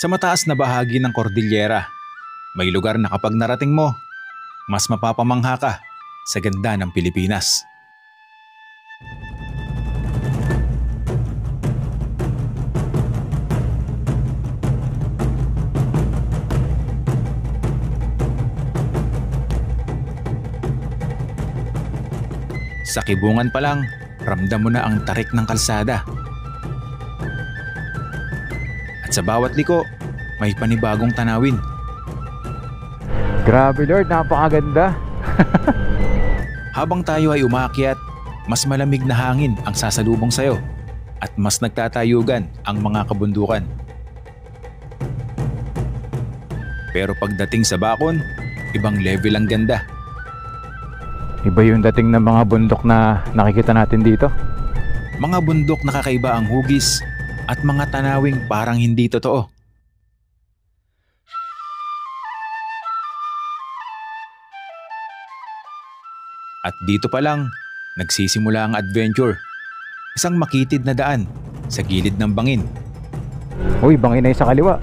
Sa mataas na bahagi ng Cordillera, may lugar na kapag narating mo, mas mapapamangha ka sa ganda ng Pilipinas. Sa Kibungan pa lang, ramdam mo na ang tarik ng kalsada. At sa bawat liko, may panibagong tanawin. Grabe Lord, napakaganda. Habang tayo ay umaakyat, mas malamig na hangin ang sasalubong sayo at mas nagtatayugan ang mga kabundukan. Pero pagdating sa Bacon, ibang level ang ganda. Iba yung dating ng mga bundok na nakikita natin dito. Mga bundok na kakaiba ang hugis at mga tanawing parang hindi totoo. At dito pa lang, nagsisimula ang adventure. Isang makitid na daan sa gilid ng bangin. Uy, bangin na yung sa kaliwa.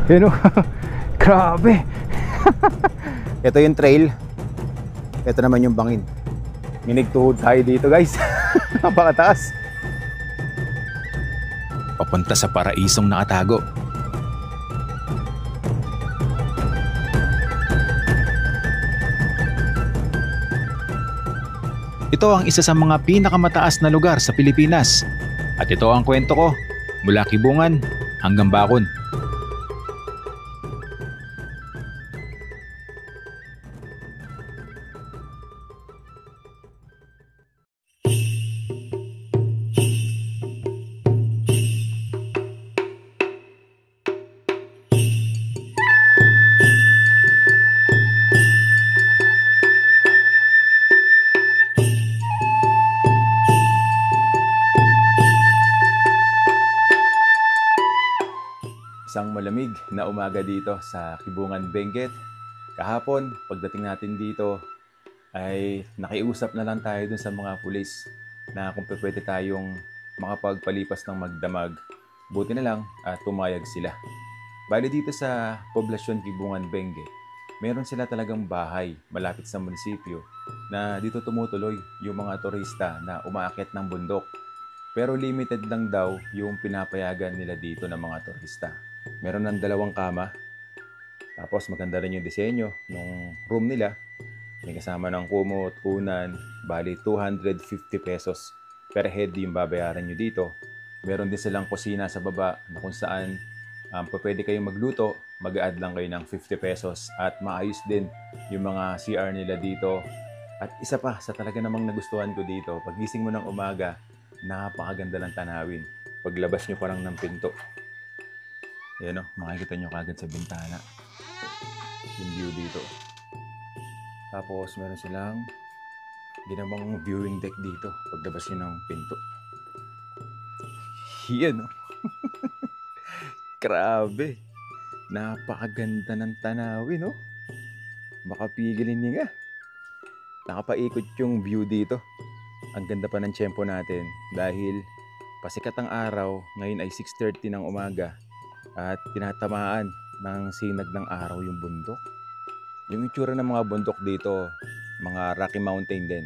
Yan o. Grabe. Ito yung trail. Ito naman yung bangin. Minigtuhod tayo dito guys. Napakataas. Papunta sa paraisong nakatago. Ito ang isa sa mga pinakamataas na lugar sa Pilipinas. At ito ang kwento ko mula Kibungan hanggang Bacon. Isang malamig na umaga dito sa Kibungan, Benguet. Kahapon, pagdating natin dito, ay nakiusap na lang tayo dun sa mga pulis na kung pwede tayong makapagpalipas ng magdamag. Buti na lang at pumayag sila. Bali dito sa poblasyon Kibungan, Benguet, meron sila talagang bahay malapit sa munisipyo na dito tumutuloy yung mga turista na umaakyat ng bundok. Pero limited lang daw yung pinapayagan nila dito ng mga turista. Meron ng 2 kama. Tapos maganda rin yung disenyo ng room nila. May kasama ng kumot, unan. Bali 250 pesos per head yung babayaran nyo dito. Meron din silang kusina sa baba na kung saan pwede kayong magluto. Mag-add lang kayo ng 50 pesos. At maayos din yung mga CR nila dito. At isa pa sa talaga namang nagustuhan ko dito, pagising mo ng umaga, napakaganda ng tanawin. Paglabas nyo parang ng pinto. Ayan o, makikita nyo kagad sa bintana yung view dito. Tapos meron silang ginawang viewing deck dito paglabas nyo ng pinto. Yan o. Grabe. Napakaganda ng tanawin o. Makapigilin niya nga. Nakapaikot yung view dito. Ang ganda pa ng tiyempo natin dahil pasikat ang araw. Ngayon ay 6:30 ng umaga. At tinatamaan ng sinag ng araw yung bundok. Yung itsura ng mga bundok dito, mga Rocky Mountain din.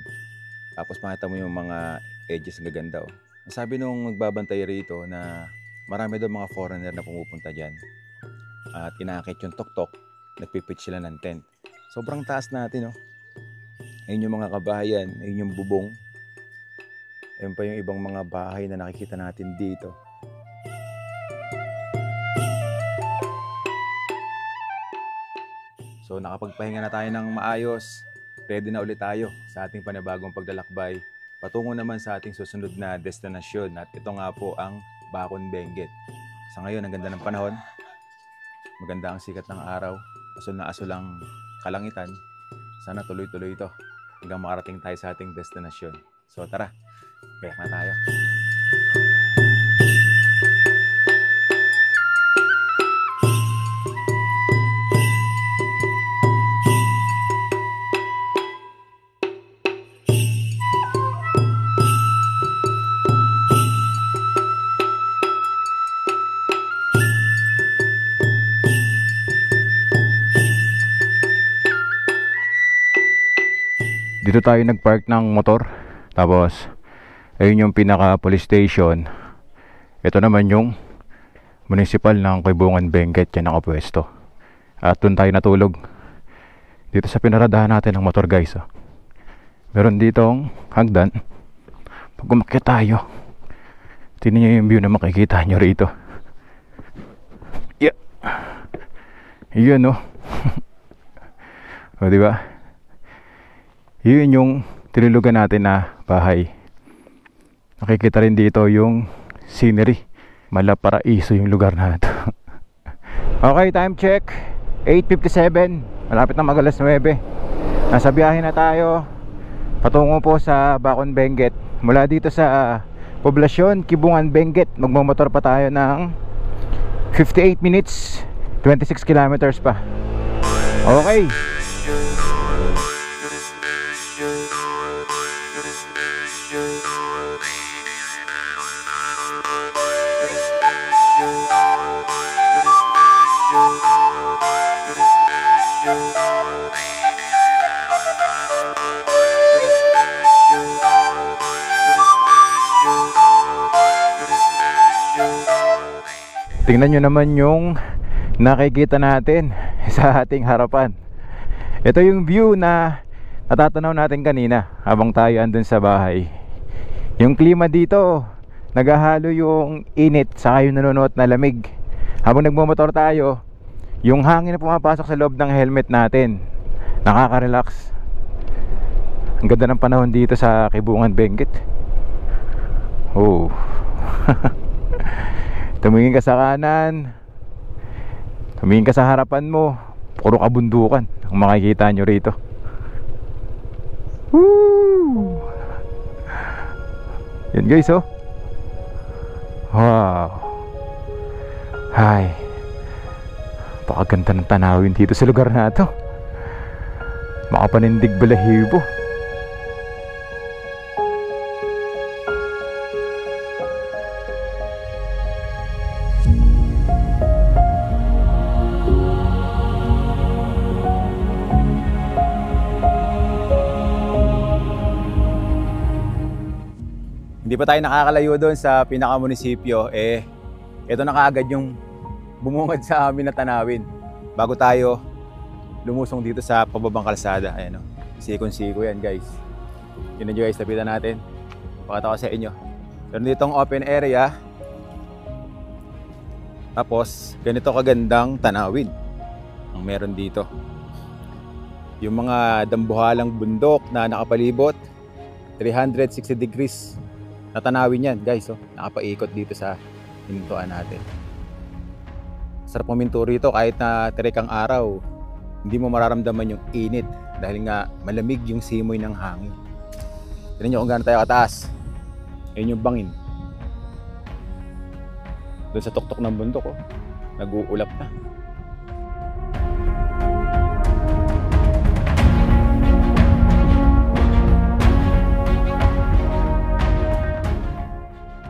Tapos makita mo yung mga edges na gaganda. Oh. Sabi nung magbabantay rito na marami daw mga foreigner na pumupunta dyan. At inaakit yung tuktok, nagpipitch sila ng tent. Sobrang taas natin. Oh. Ayun yung mga kabahayan, ayun yung bubong. Ayun pa yung ibang mga bahay na nakikita natin dito. So nakapagpahinga na tayo ng maayos, ready na ulit tayo sa ating panibagong paglalakbay patungo naman sa ating susunod na destinasyon at ito nga po ang Bacon, Benguet. Sa ngayon, ang ganda ng panahon, maganda ang sikat ng araw, asul na asul ang kalangitan. Sana tuloy-tuloy ito hanggang makarating tayo sa ating destinasyon. So tara, kayak na tayo. Dito tayo nagpark ng motor. Tapos ayun yung pinaka police station. Ito naman yung municipal ng Kibungan Benguet. Yan nakapwesto. At doon tayo natulog. Dito sa pinaradahan natin ng motor, guys. Meron ditong hagdan. Pag umakyat tayo, tingnan nyo yung view na makikita nyo rito. Yeah. Yun, no? O, diba? Yun yung tinulugan natin na bahay. Nakikita rin dito yung scenery. Malaparaiso yung lugar na ito. Okay, time check 8:57. Malapit na mag-alas 9. Nasa biyahe na tayo patungo po sa Bacon, Benguet. Mula dito sa poblasyon Kibungan, Benguet, magmamotor pa tayo ng 58 minutes, 26 kilometers pa. Okay. Tingnan nyo naman yung nakikita natin sa ating harapan. Ito yung view na natatanaw natin kanina habang tayo andun sa bahay. Yung klima dito, naghahalo yung init saka yung nanonood na lamig. Habang nagmumotor tayo, yung hangin na pumapasok sa loob ng helmet natin, nakaka-relax. Ang ganda ng panahon dito sa Kibungan, Benguet. Oh. Tumingin ka sa kanan, tumingin ka sa harapan mo, puro kabundukan ang makikita nyo rito. Woo! Yan, guys, oh. Wow. Hay, pakaganda ng tanawin dito sa lugar na to. Makapanindig balahibo. Hindi pa tayo nakakalayo doon sa pinaka-munisipyo, ito na kaagad yung bumungad sa amin na tanawin. Bago tayo lumusong dito sa pababang kalsada. Ayan, sikon-siko yan, guys. Yun na, guys, lapitan natin. Pakita ko sa inyo. Meron ditong open area. Tapos, ganito kagandang tanawin ang meron dito. Yung mga dambuhalang bundok na nakapalibot, 360 degrees na tanawin yan, guys. Nakapaikot dito sa pintuan natin. Sarap puminto rito kahit na tirik ang araw. Hindi mo mararamdaman yung init dahil nga malamig yung simoy ng hangin. Tignan nyo kung gaano tayo kataas. Ayun yung bangin. Doon sa tuktok ng bundok, nag-uulap na.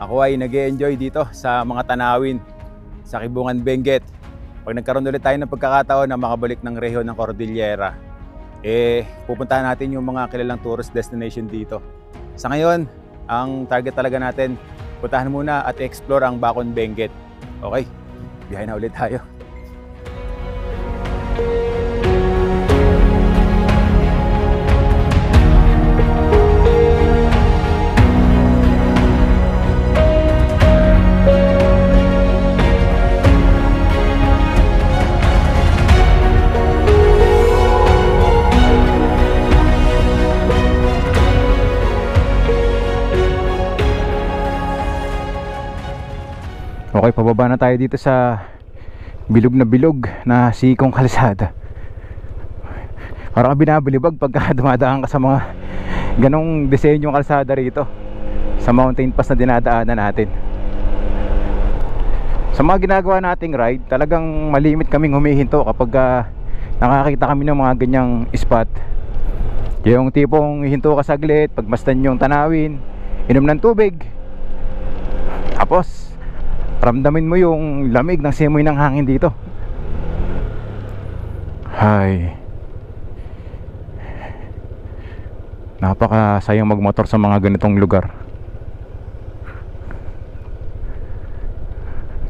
Ako ay nag-e-enjoy dito sa mga tanawin sa Kibungan, Benguet. Pag nagkaroon ulit tayo ng pagkakataon na makabalik ng rehiyon ng Cordillera, pupuntahan natin yung mga kilalang tourist destination dito. Sa ngayon, ang target talaga natin, puntahan muna at explore ang Bacon, Benguet. Okay, biyahe na ulit tayo. Okay, pababa na tayo dito sa bilog na sikong kalsada. Parang binabalibag pagka dumadaan ka sa mga ganong disenyong kalsada rito sa mountain pass na dinadaanan natin. Sa mga ginagawa nating ride, talagang malimit kaming humihinto kapag nakakita kami ng mga ganyang spot. Yung tipong hinto ka saglit, pagmasdan yung tanawin, inom ng tubig, tapos ramdamin mo yung lamig ng simoy ng hangin dito. Hay. Napakasayang magmotor sa mga ganitong lugar.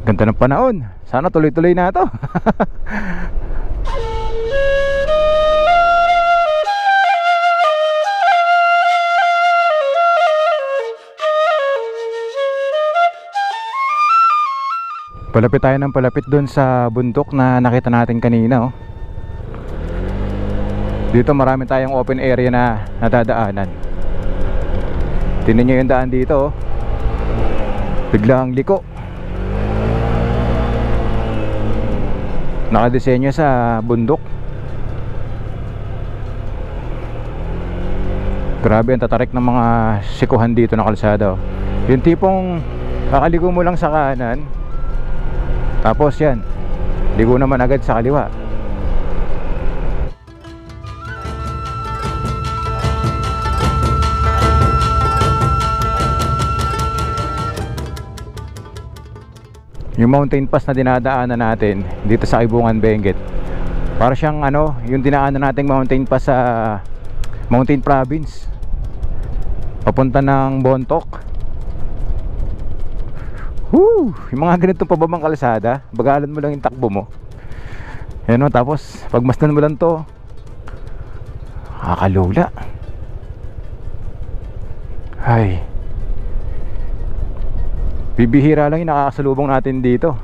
Ganda ng panahon. Sana tuloy-tuloy na to. Palapit tayo ng palapit doon sa bundok na nakita natin kanina, oh. Dito marami tayong open area na nadadaanan. Tingnan nyo yung daan dito, oh. Biglang liko. Nakadesenyo sa bundok. Grabe ang tatarik ng mga sikuhan dito na kalsada, oh. Yung tipong kakaligo mo lang sa kanan, tapos yan, ligo naman agad sa kaliwa. Yung mountain pass na dinadaanan natin dito sa Kibungan Benguet, para siyang ano, yung dinaanan nating mountain pass sa Mountain Province papunta ng Bontoc. Yung mga ganitong pababang kalsada, bagalan mo lang yung takbo mo. Yan, no? Tapos pagmasdan mo lang to, kakalula. Ay, bibihira lang yung nakakasalubong natin dito.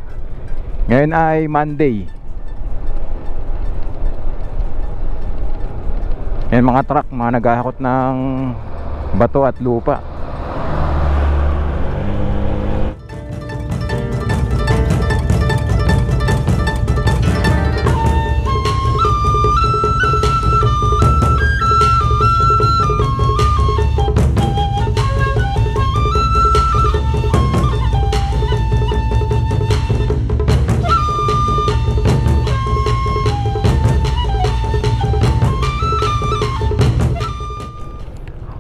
Ngayon ay Monday. Yan, mga truck, mga naghahakot ng bato at lupa.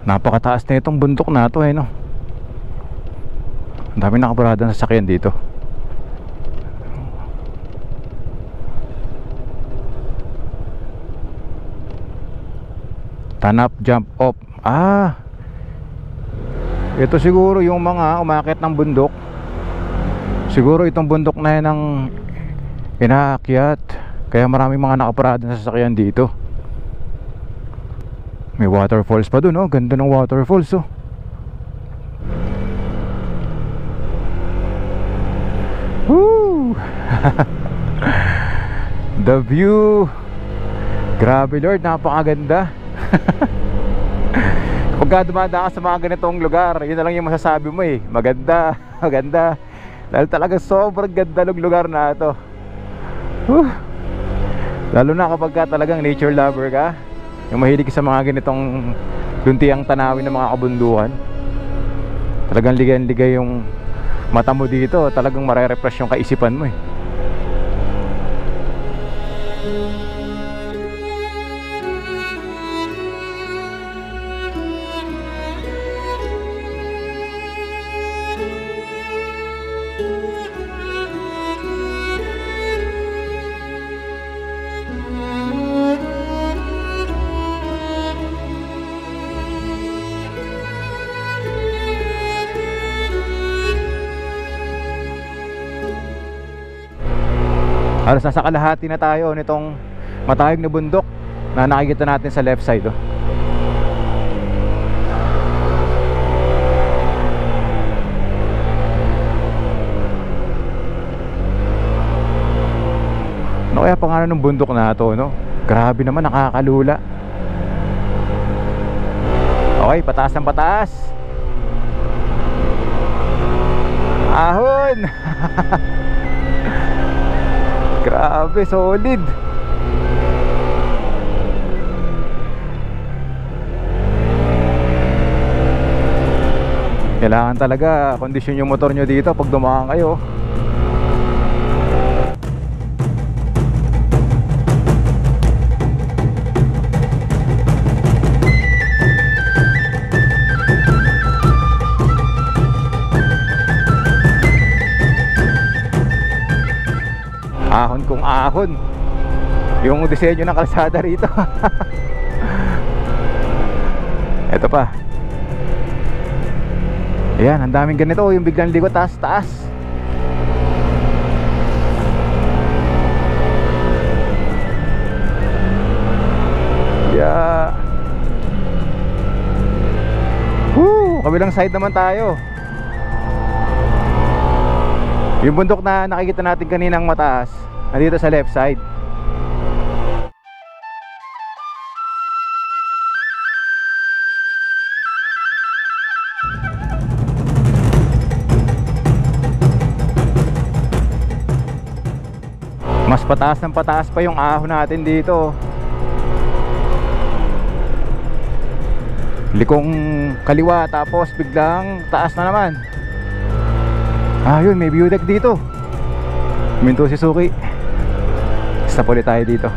Napakataas na itong bundok na ito, no? Ang dami nakaparada na sasakyan dito. Tanap jump off. Ito siguro yung mga umakyat ng bundok. Siguro itong bundok na yan ang inaakyat, kaya maraming mga nakaparada na sasakyan dito. May waterfalls pa dun, oh. Ganda ng waterfalls, oh. Woo! The view. Grabe, Lord, napakaganda. Kapag dumadaan ka sa mga ganitong lugar, yun na lang yung masasabi mo, eh. Maganda, maganda. Dahil talaga sobrang ganda ng lugar na ito. Lalo na kapag ka talagang nature lover ka, yung mahilig sa mga ganitong luntiang tanawin ng mga kabundukan. Talagang ligay-ligay yung mata mo dito. Talagang marerefresh yung kaisipan mo, eh. Halos nasa kalahati na tayo nitong matayog na bundok na nakikita natin sa left side, oh. Ano kaya pangalan ng bundok na ito, no? Grabe naman, nakakalula. Okay, pataas ng pataas. Ahon. Grabe, solid. Kailangan talaga kondisyon yung motor nyo dito pag dumaan kayo. Ahon kung ahon yung disenyo ng kalsada rito. Ito pa. Ayan, ang daming ganito. Yung biglang ligo taas taas. Yeah. Woo! Kabilang side naman tayo. Yung bundok na nakikita natin kaninang mataas, nandito sa left side. Mas pataas ng pataas pa yung ahon natin dito. Likong kaliwa tapos biglang taas na naman. Yun, may view deck dito. Minto si Suki. Stop ulit tayo dito.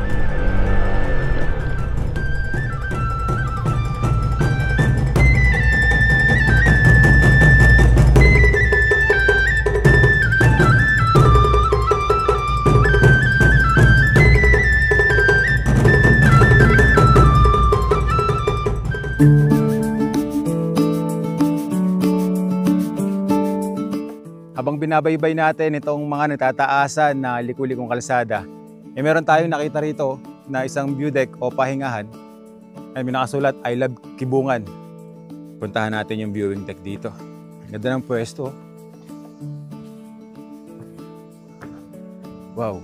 Habang binabaybay natin itong mga natataasan na liku-likong kalsada, meron tayong nakita rito na isang view deck o pahingahan ay may nakasulat, I love Kibungan. Puntahan natin yung viewing deck dito. Ganda ng pwesto. Wow.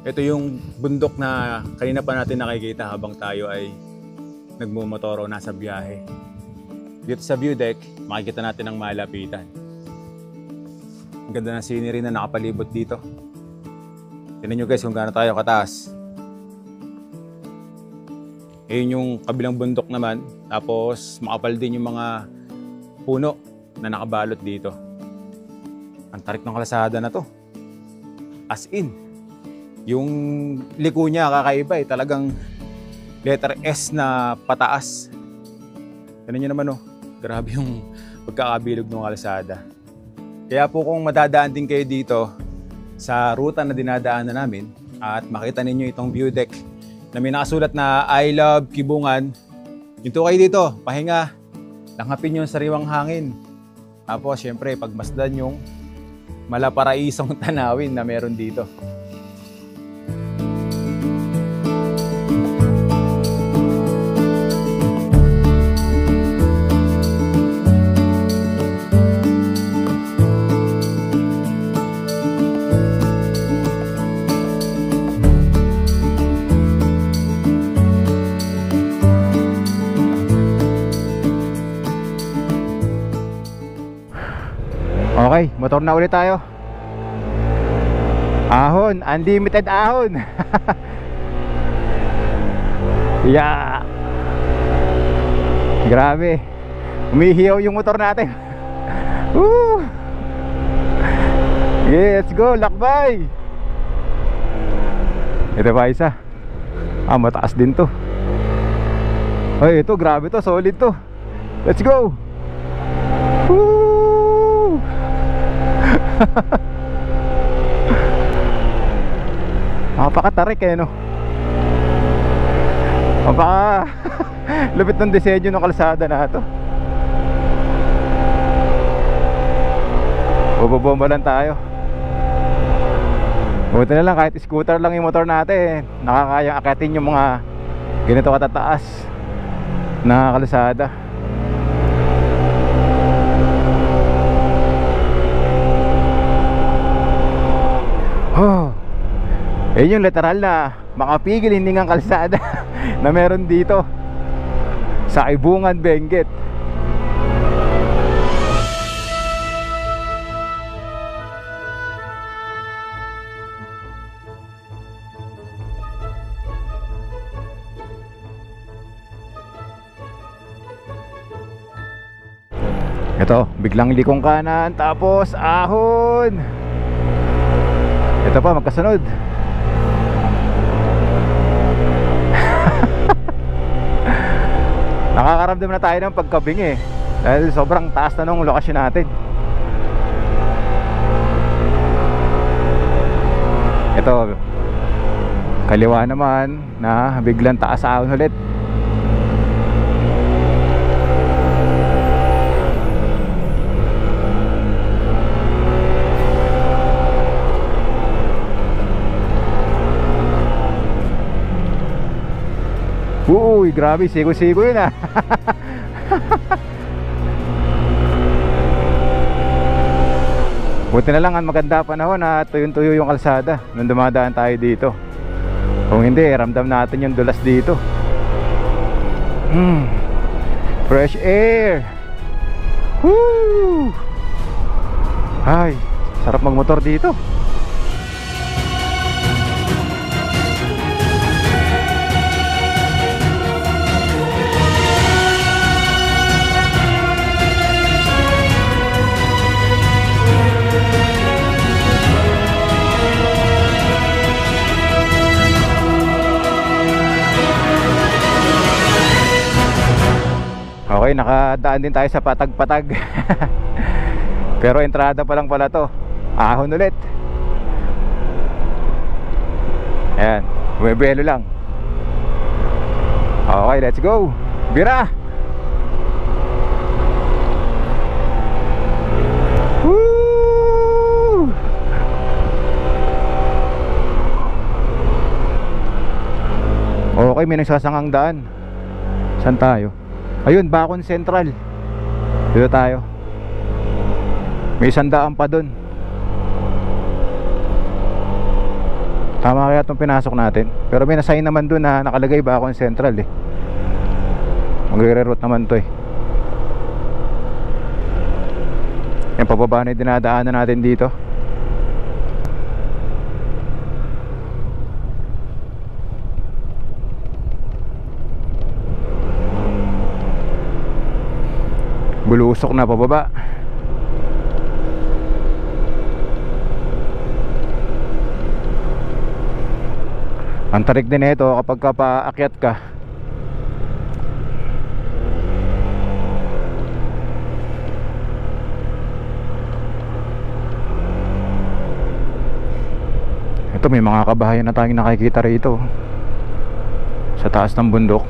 Ito yung bundok na kanina pa natin nakikita habang tayo ay nagmumotoro nasa biyahe. Dito sa view deck, makikita natin ang malapitan. Ang ganda ng scenery na nakapalibot dito. Tignan nyo guys kung gaano tayo kataas. Ayun yung kabilang bundok naman. Tapos makapal din yung mga puno na nakabalot dito. Ang tarik ng kalsada na to. As in. Yung liko niya kakaiba eh. Talagang letter S na pataas. Tignan nyo naman oh. Grabe yung pagkakabilog ng kalsada. Kaya po kung madadaan din kayo dito sa ruta na dinadaanan namin at makita ninyo itong view deck na may nakasulat na I love Kibungan, hinto kayo dito, pahinga, langhapin yung sariwang hangin. Tapos syempre pagmasdan yung malaparaisong tanawin na meron dito. Okay, motor na ulit tayo. Ahon, unlimited ahon. Yeah. Grabe. Umihiyaw yung motor natin. Woo! Yeah, let's go, lakbay. Ito pa isa. Mataas din to. Ay, ito, grabe to, solid to. Let's go. Woo! Napakatarik eh no. Napaka lupit ng disenyo ng kalsada na ito. Bubomba lang tayo. Buti na lang kahit scooter lang yung motor natin, nakakayang akitin yung mga ganito katataas na kalsada. Yun yung literal na makapigil hindi ng kalsada na meron dito sa Kibungan, Benguet. Ito, biglang likong kanan tapos ahon. Ito pa, magkasunod. Nakakaramdam na tayo ng pagkabingi dahil sobrang taas na nung lokasyon natin. Ito, Kaliwa naman na biglang taas ahon ulit. Uy, grabe, sigo-sigo yun ah. Buti na lang ang maganda panahon na tuyong-tuyo yung kalsada nung dumadaan tayo dito. Kung hindi, ramdam natin yung dulas dito. Fresh air. Woo! Ay, sarap magmotor dito. Okay, nakadaan din tayo sa patag-patag. Pero entrada pa lang pala to. Ahon ulit. Ayan, bumibelo lang. Okay, let's go. Bira! Woo! Okay, may nagsasangang daan. Saan tayo? Ayun, Bacon Central. Dito tayo. May sandaan pa dun. Tama kaya itong pinasok natin. Pero may nasign naman dun na nakalagay Bacon Central eh. Magre-reroute naman to eh. Yan, pababa na yung dinadaanan natin dito. Bulusok na pababa. Ang tarik din ito kapag paakyat ka. Ito, may mga kabahayan na tayong nakikita rito sa taas ng bundok.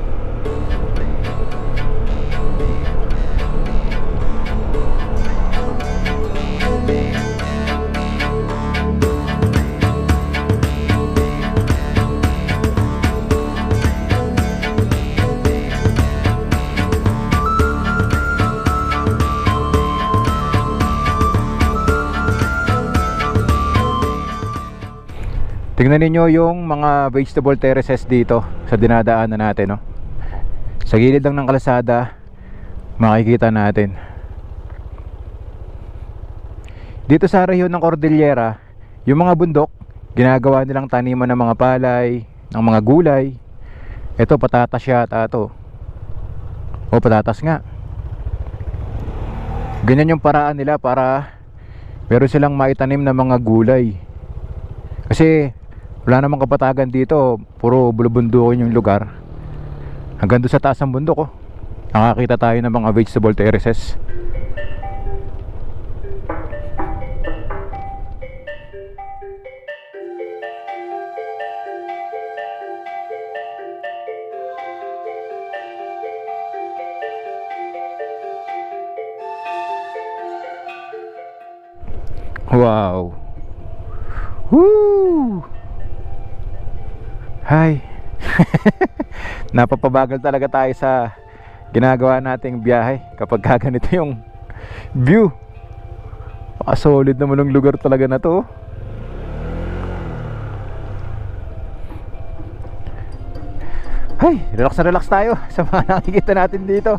Tingnan ninyo yung mga vegetable terraces dito sa dinadaanan natin, no? Sa gilid lang ng kalsada makikita natin. Dito sa rehiyon ng Cordillera, yung mga bundok ginagawa nilang taniman ng mga palay, ng mga gulay. Ito, patatas yata to. O, patatas nga. Ganyan yung paraan nila para meron silang maitanim na mga gulay. Kasi wala namang kapatagan dito, puro bulubundukin yung lugar. Hanggang doon sa taas ng bundok, oh, nakakita tayo ng mga vegetable terraces. Wow. Woo! Hi. Napapabagal talaga tayo sa ginagawa nating biyahe kapag ganito yung view. Solid naman ng lugar talaga na to. Hay, relax na relax tayo sa mga nakikita natin dito.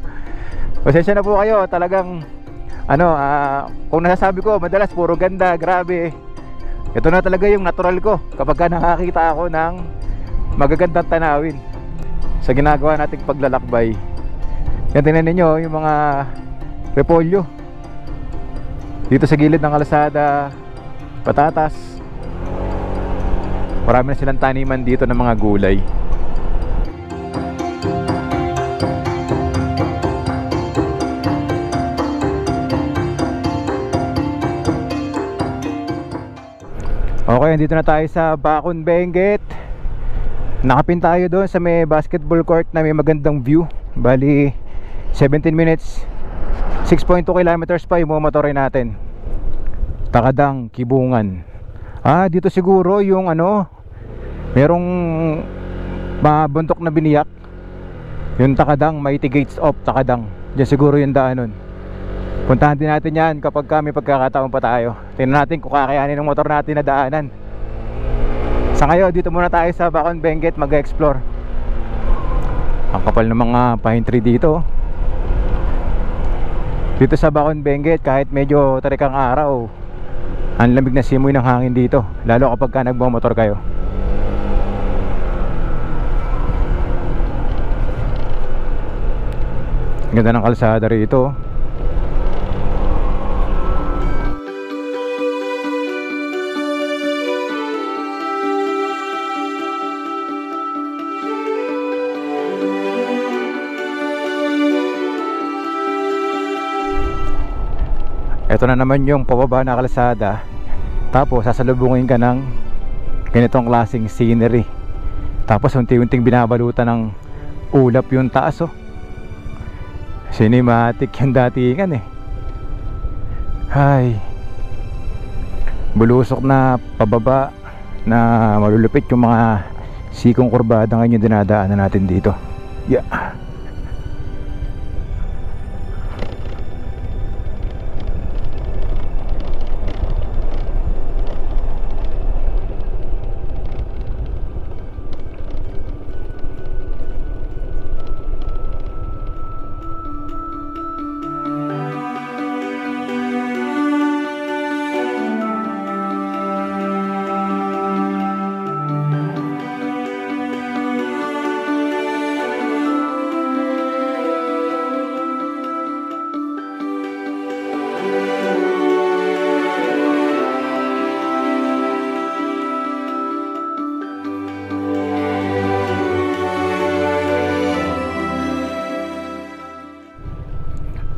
Pasensya na po kayo, talagang kung nasasabi ko madalas puro ganda, grabe. Ito na talaga yung natural ko kapag nakakita ako ng magagandang tanawin sa ginagawa nating paglalakbay. Yan, tingnan ninyo yung mga repolyo dito sa gilid ng kalsada, patatas. Marami na silang taniman dito ng mga gulay. Okay, dito na tayo sa Bacon, Benguet. Nakapin tayo doon sa may basketball court na may magandang view. Bali 17 minutes, 6.2 kilometers pa yung motorin natin. Takadang, Kibungan. Dito siguro yung merong mabuntok na biniyak. Yung Takadang, Mighty Gates of Takadang. Diyan siguro yung daan nun. Puntahan din natin yan kapag kami pagkakataon pa tayo. Tingnan natin kung kakayanin ng motor natin na daanan. Sa ngayon, dito muna tayo sa Bacon Benguet mag-explore. Ang kapal ng mga pine tree dito. Dito sa Bacon Benguet, kahit medyo tarik ang araw, ang lamig na simoy ng hangin dito, lalo kapag ka nagmamotor kayo. Ang ganda ng kalsada rito. Ito na naman yung pababa na kalsada. Tapos sasalubungin ka ng ganitong klaseng scenery. Tapos unti-unting binabalutan ng ulap yung taas, oh. Cinematic yung datingan eh. Ay, bulusok na pababa na malulupit yung mga sikong kurbada ngayon yung dinadaanan natin dito. Yeah.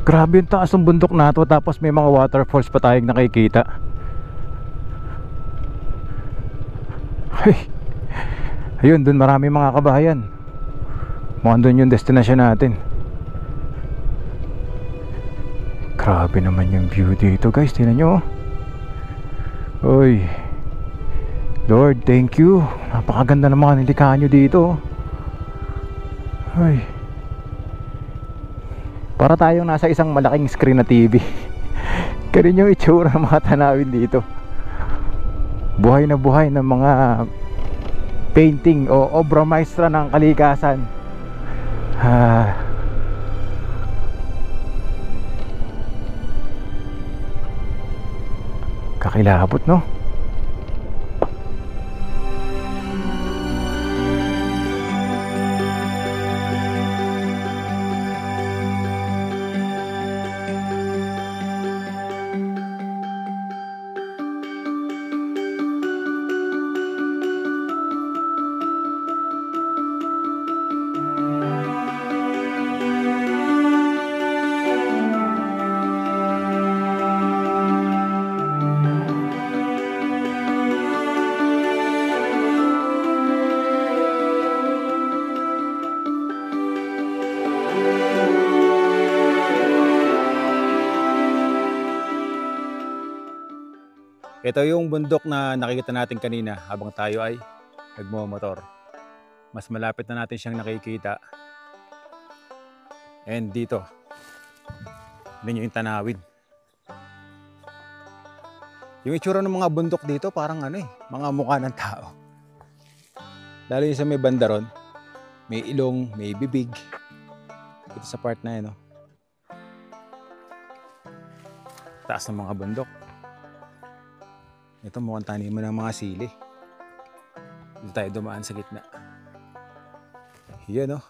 Grabe yung taas ng bundok na to, tapos may mga waterfalls pa tayong nakikita. Ay, ayun, dun marami mga kabayan. Mukhang dun yung destination natin. Grabe naman yung view dito, guys. Tingnan nyo. Oy, Lord, thank you. Napakaganda ng mga nilikha nyo dito. Ay, para tayong nasa isang malaking screen na TV. Ganun yung itsura ng mga tanawin dito. Buhay na buhay ng mga painting o obra maestra ng kalikasan. Kakilabot, no? Ito yung bundok na nakikita natin kanina habang tayo ay nagmomotor. Mas malapit na natin siyang nakikita. And dito, yun yung tanawin. Yung itsura ng mga bundok dito parang mga mukha ng tao. Lalo yung sa may bandaron, may ilong, may bibig. Ito sa part na yun, no? Taas ng mga bundok. Ito mukhang taniman ng mga sili. Dito tayo dumaan sa gitna. Yan, no?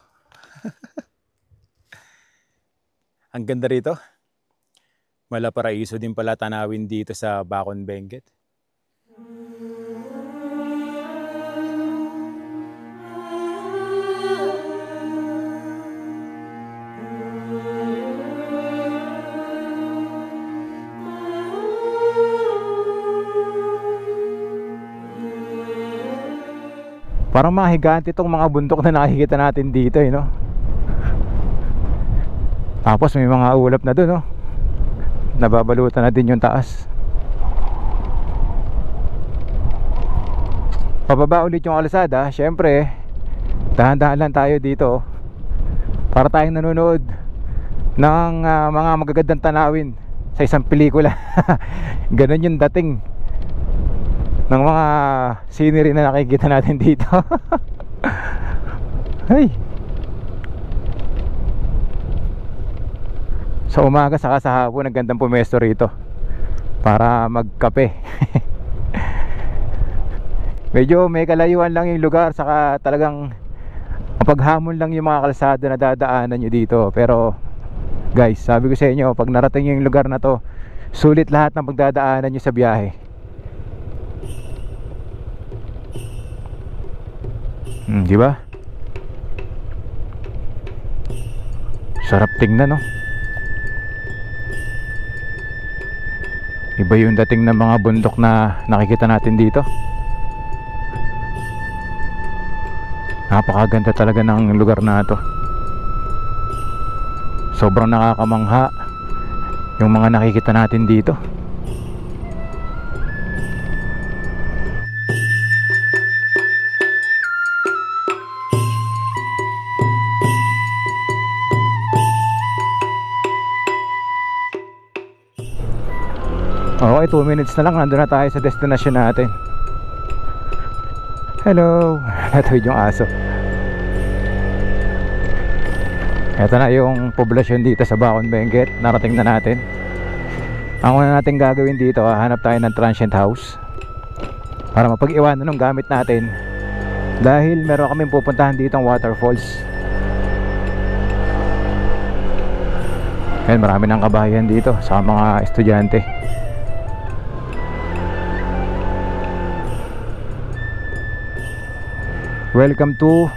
Ang ganda rito. Malaparaiso din pala tanawin dito sa Bacon Benguet. Parang mga higante itong mga bundok na nakikita natin dito no? Tapos may mga ulap na doon no? Nababalutan na din yung taas. Pababa ulit yung kalsada. Syempre dahan-dahan lang tayo dito para tayong nanonood ng mga magagandang tanawin sa isang pelikula. Ganon yung dating ng mga scenery na nakikita natin dito. Hey. Sa umaga saka sa hapon, ang gandang pumesto rito para magkape. Medyo may kalayuan lang yung lugar, saka talagang mapaghamon lang yung mga kalsada na dadaanan nyo dito. Pero guys, sabi ko sa inyo, pag narating yung lugar na to, sulit lahat ng pagdadaanan nyo sa biyahe. Di ba? Sarap tingnan, no? Iba yung dating ng mga bundok na nakikita natin dito. Napakaganda talaga ng lugar na to. Sobrang nakakamangha yung mga nakikita natin dito. Okay, 2 minutes na lang, nandun na tayo sa destination natin. Hello. Natawid yung aso. Ito na yung poblasyon dito sa Bacon Benguet. Narating na natin. Ang una natin gagawin dito, hanap tayo ng transient house para mapag-iwanan ng gamit natin, dahil meron kaming pupuntahan dito ang waterfalls. Ayan, marami ng kabahayan dito sa mga estudyante. Welcome to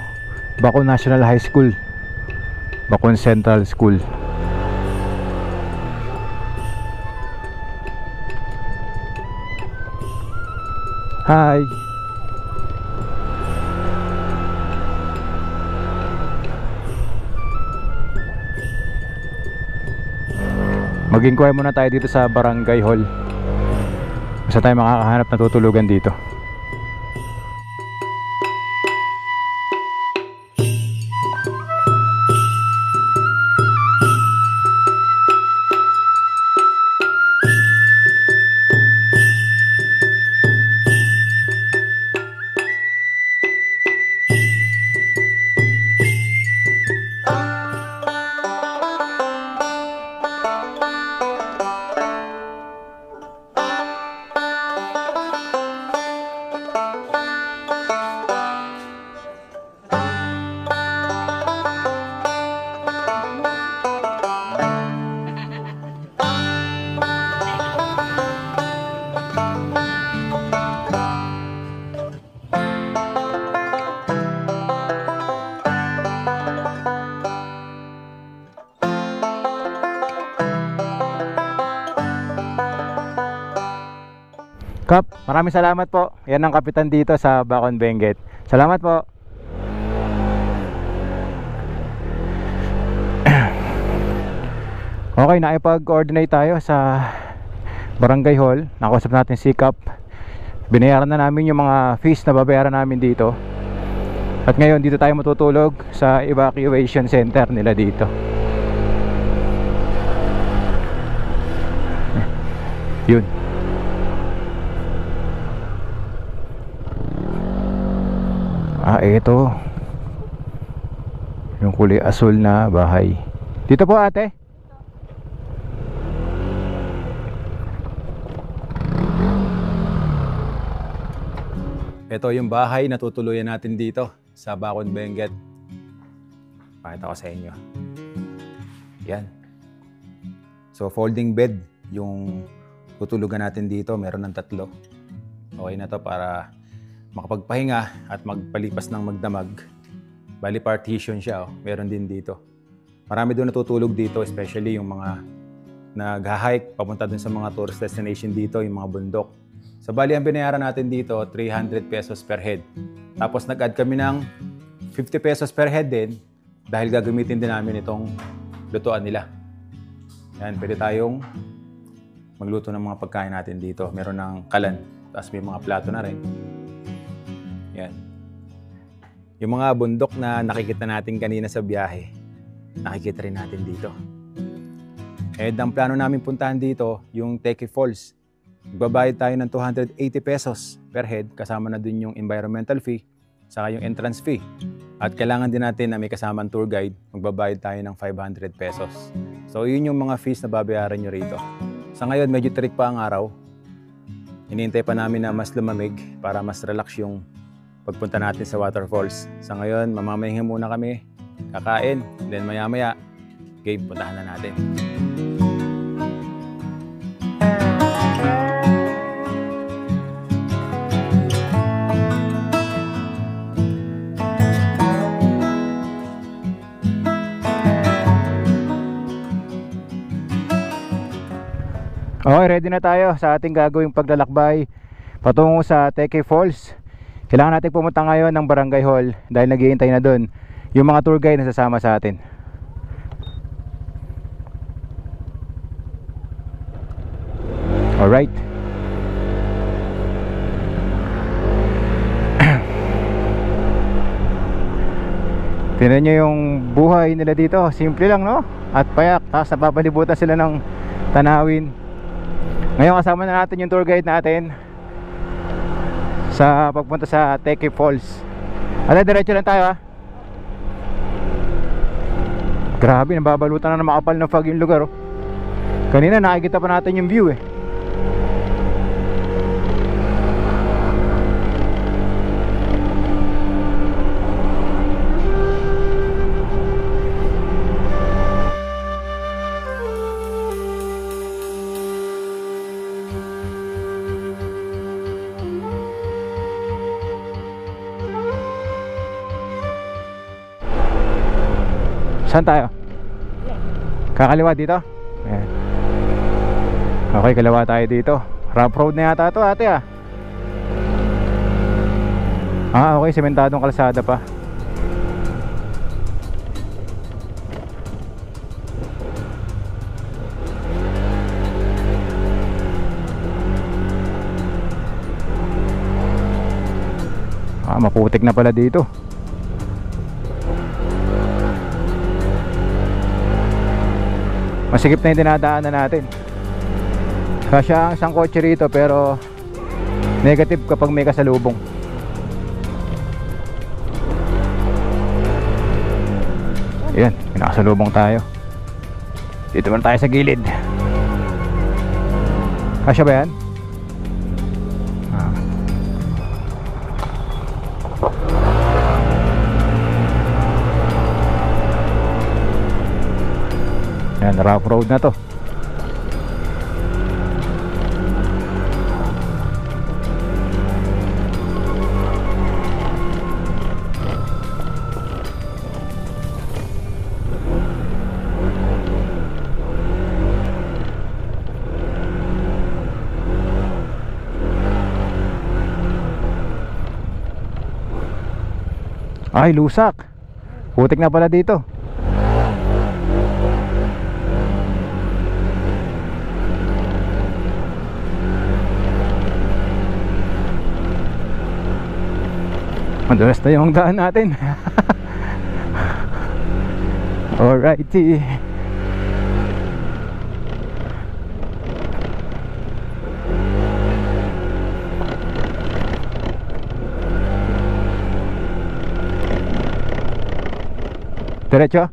Bacon National High School, Bacon Central School. Hi. Mag-inquire muna tayo dito sa Barangay Hall. Basta tayo makakahanap na tutulugan dito. Kap, maraming salamat po. Yan ang kapitan dito sa Bacon Benguet. Salamat po. Okay, naipag-coordinate tayo sa Barangay Hall. Nakausap natin si Kap. Binayaran na namin yung mga fees na babayaran namin dito. At ngayon dito tayo matutulog sa evacuation center nila dito. Yun. Ito yung kulay asul na bahay. Dito po ate. Ito yung bahay na tutuluyan natin dito sa Bacon Benguet. Pakita ko sa inyo. Yan. So folding bed yung tutulugan natin dito. Meron ng 3. Okay na to para makapagpahinga at magpalipas ng magdamag. Bali partition siya, oh. Meron din dito. Marami doon natutulog dito, especially yung mga nag-hike papunta dun sa mga tourist destination dito, yung mga bundok. So bali ang binayaran natin dito, 300 pesos per head. Tapos nag-add kami ng 50 pesos per head din dahil gagamitin din namin itong lutuan nila. Yan, pwede tayong magluto ng mga pagkain natin dito. Meron ng kalan, tapos may mga plato na rin. Yan. Yung mga bundok na nakikita natin kanina sa biyahe, nakikita rin natin dito. And ang plano namin puntahan dito, yung Teke Falls. Magbabayad tayo ng 280 pesos per head, kasama na dun yung environmental fee, saka yung entrance fee. At kailangan din natin na may kasamang tour guide, magbabayad tayo ng 500 pesos. So yun yung mga fees na babayaran nyo rito. Sa ngayon, medyo trick pa ang araw. Hinihintay pa namin na mas lumamig para mas relax yung pagpunta natin sa waterfalls. Sa ngayon, mamamahinga muna kami, kakain, then maya-maya, game, puntahan na natin. Okay, ready na tayo sa ating gagawing paglalakbay patungo sa Teke Falls. Kailangan natin pumunta ngayon ng Barangay Hall dahil naghihintay na doon yung mga tour guide na sasama sa atin. Alright. Tingnan nyo yung buhay nila dito. Simple lang, no? At payak. Tapos napapalibutan sila ng tanawin. Ngayon kasama na natin yung tour guide natin sa pagpunta sa Teke Falls. Ala, diretso lang tayo, ha. Grabe, nababalutan na makapal ng fog yung lugar, oh. Kanina nakikita pa natin yung view, eh. Saan tayo? Kakaliwa dito? Ayan. Okay, kaliwa tayo dito. Rough road na yata ito, ate, ah. Okay, sementadong kalsada pa. Maputik na pala dito. Masikip na yung dinadaanan natin. Kasya ang isang kotse rito, pero negative kapag may kasalubong. Ayan, may nakasalubong tayo. Dito man tayo sa gilid. Kasya ba yan? Ayan, rough road na to. Ay, lusak. Putik na pala dito. Madulas na yung daan natin. Alrighty. Diretso.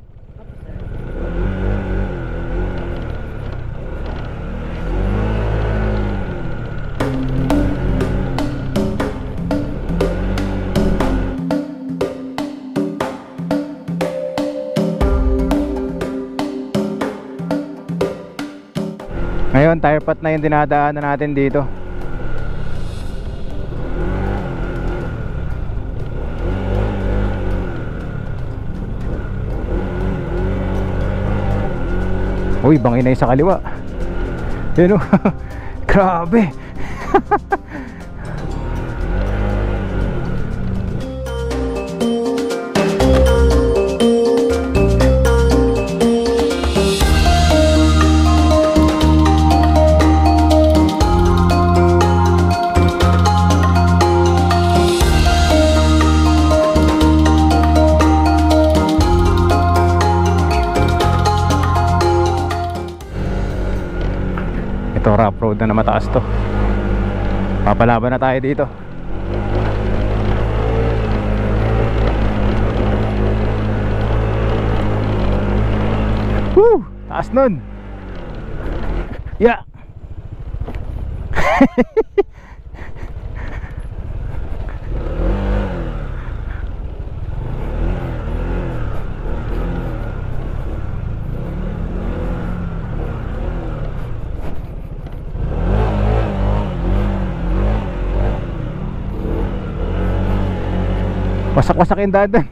Ngayon, tire pot na yung dinadaanan natin dito. Uy, bangin na yung sa kaliwa. Yun, oh. Grabe. wag na mataas to. Papalaban na tayo dito. Woo! Taas nun. Yeah. Wasak-wasak yung dadan.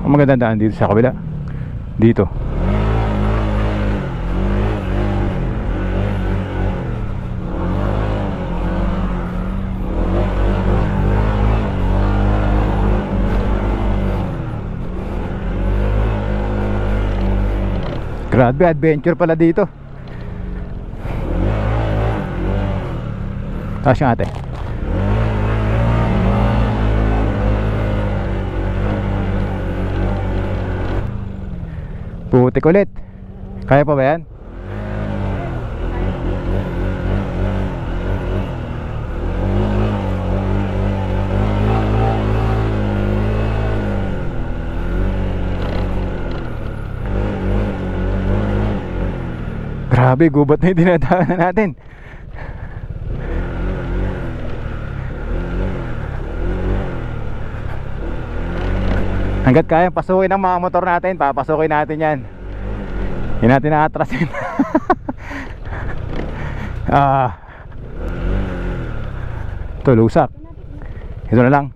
Ang magandang daan dito sa kabila. Dito. Grabe, adventure pala dito. Taas yung ate. Putik ulit. Kaya pa ba yan? Grabe, gubat na yung dinadaanan natin. Hanggat kaya pasukin ang mga motor natin, papasukin natin yan. Hindi natin na-atrasin. Ito, lusak. Ito na lang.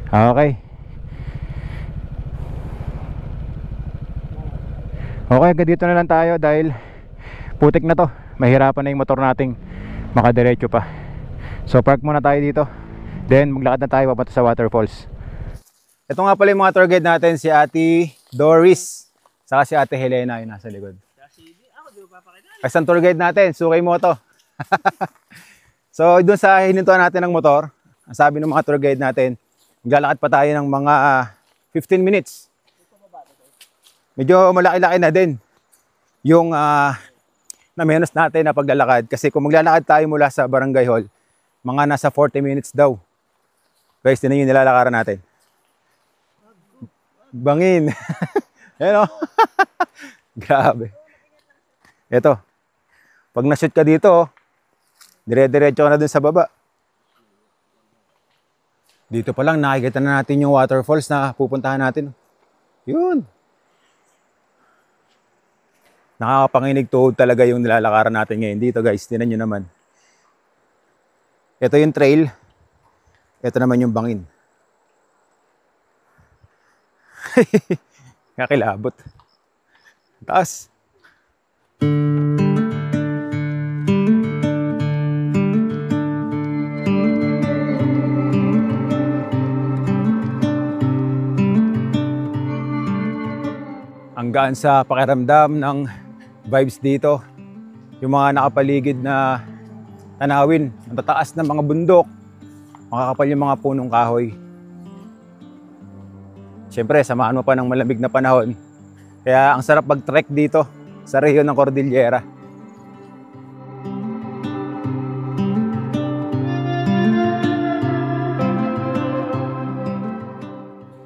Okay. Okay, hanggang dito na lang tayo dahil putik na to. Mahirapan na yung motor nating makadiretso pa. So park muna tayo dito. Then maglakad na tayo papunta sa waterfalls. Ito nga pala yung mga tour guide natin, si Ate Doris saka si Ate Helena yung nasa likod. Kasi ang tour guide natin, sukay mo to. So dun sa hinintuan natin ng motor, ang sabi ng mga tour guide natin, maglalakad pa tayo ng mga 15 minutes. Medyo malaki-laki na din yung na menos natin na paglalakad. Kasi kung maglalakad tayo mula sa Barangay Hall, mga nasa 40 minutes daw. Guys, tinan yung nilalakaran natin. Bangin. Ayan o. Grabe. Ito. Pag na-shoot ka dito, dire-diretso ka na dun sa baba. Dito pa lang nakikita na natin yung waterfalls na pupuntahan natin. Yun. Nakakapanginig tuhod talaga yung nilalakaran natin ngayon dito, guys. Tingnan nyo naman. Ito yung trail. Ito naman yung bangin. Kakilabot. Taas. Ang gaan sa pakiramdam ng vibes dito. Yung mga nakapaligid na tanawin, ang tataas ng mga bundok, makakapal yung mga punong kahoy. Siyempre, samahan mo pa ng malamig na panahon. Kaya ang sarap mag-trek dito sa rehiyon ng Cordillera.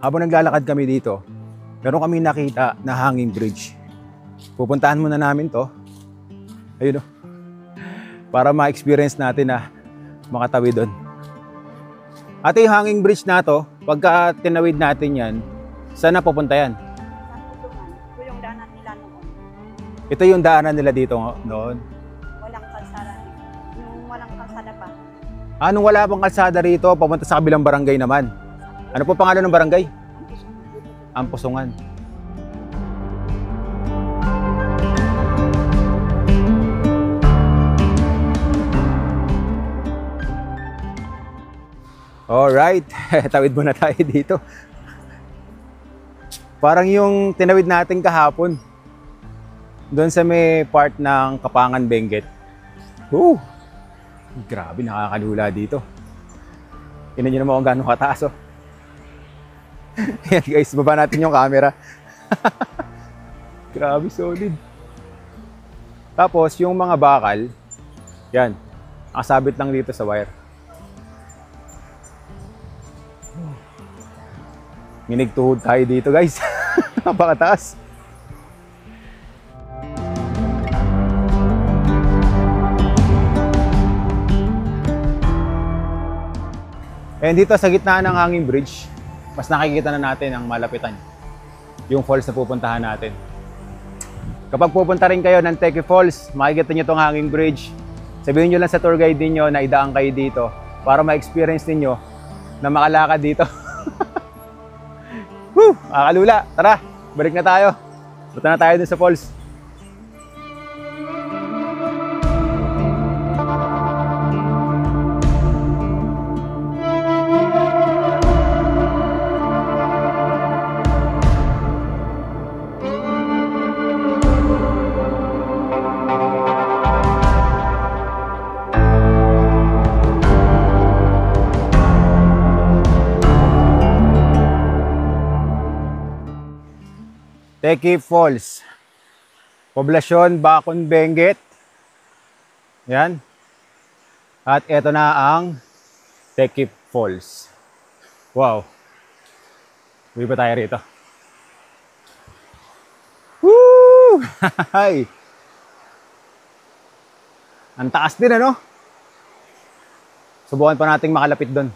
Habang naglalakad kami dito, meron kami nakita na hanging bridge. Pupuntahan muna namin to. Ayun o. Para ma-experience natin na makatawid doon. At yung hanging bridge na to, pagka tinawid natin yan, saan na pupunta yan? Ito yung daanan nila noon. Ito yung daanan nila dito noon. Walang kalsada. Yung walang kalsada pa. Nung wala pang kalsada rito, papunta sa kabilang barangay naman. Ano po pangalan ng barangay? Amposungan. Alright, tawid muna tayo dito. Parang yung tinawid natin kahapon. Doon sa may part ng Kapangan, Benguet. Woo! Grabe, nakakalula dito. Tingnan nyo naman kung gaano kataas, oh. Ayan guys, baba natin yung camera. Grabe, solid. Tapos, yung mga bakal, yan, nakasabit lang dito sa wire. Nginigtuhod tayo dito guys. Napakataas. And dito sa gitna ng hanging bridge, mas nakikita na natin ang malapitan. Yung falls na pupuntahan natin. Kapag pupunta rin kayo ng Teki Falls, makikita nyo itong hanging bridge. Sabihin nyo lang sa tour guide ninyo na idaan kayo dito para ma-experience ninyo na makalakad dito. Woo! Makakalula. Tara, balik na tayo. Punta na tayo dun sa falls. Teki Falls. Poblasyon Bacon, Benguet. Yan. At eto na ang Teki Falls. Wow. Uwi pa tayo rito. Woo! Hay! Ang taas din, ano? Subukan pa nating makalapit doon.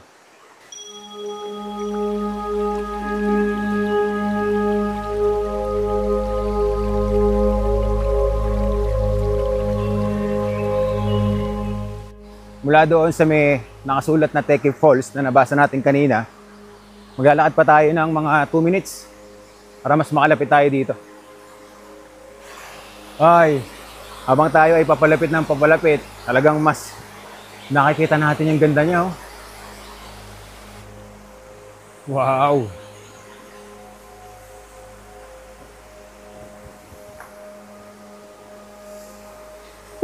Mula doon sa may nakasulat na Teki Falls na nabasa natin kanina, maglalakad pa tayo ng mga 2 minutes para mas makalapit tayo dito. Ay, habang tayo ay papalapit ng papalapit, talagang mas nakikita natin yung ganda niya, oh. Wow!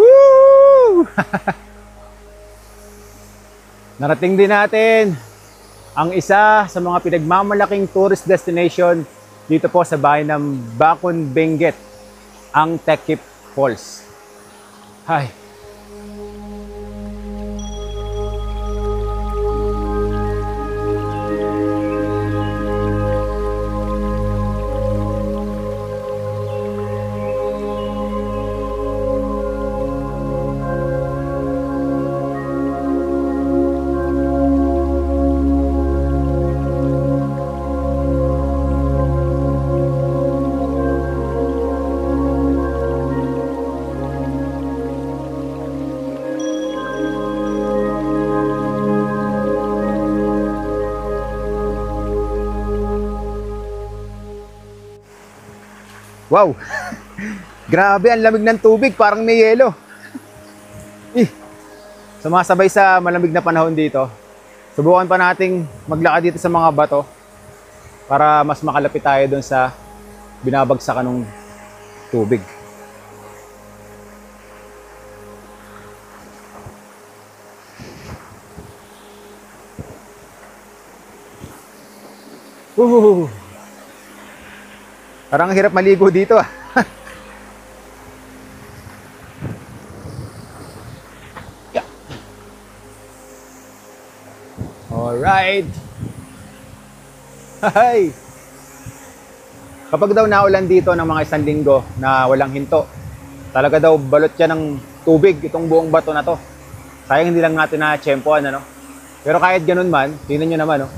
Woo! Narating din natin ang isa sa mga pinagmamalaking tourist destination dito po sa bayan ng Bacon, Benguet, ang Teki Falls. Hi. Wow! Grabe, ang lamig ng tubig, parang may yelo. Sumasabay sa malamig na panahon dito. Subukan pa nating maglakad dito sa mga bato para mas makalapit tayo doon sa binabagsakan ng tubig. Parang hirap maligo dito, ah. Yeah. Alright. Hi. Kapag daw naulan dito ng mga 1 linggo na walang hinto, talaga daw balot yan ng tubig itong buong bato na to. Sayang hindi lang natin na-tsempoan, ano? Pero kahit ganun man, tingnan nyo naman, oh.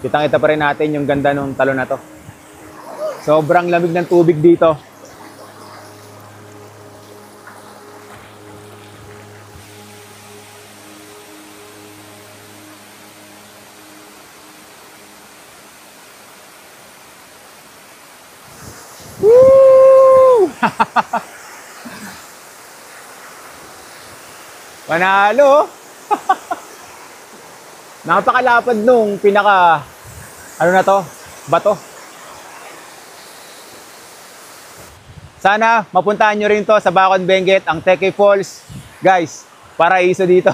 Kitang-kita pa rin natin yung ganda ng talon na to. Sobrang lamig ng tubig dito. Woo! Panalo! Napakalapad nung pinaka, ano na to, bato. Sana mapuntahan nyo rin to sa Bacon, Benguet, ang Teke Falls. Guys, paraiso dito.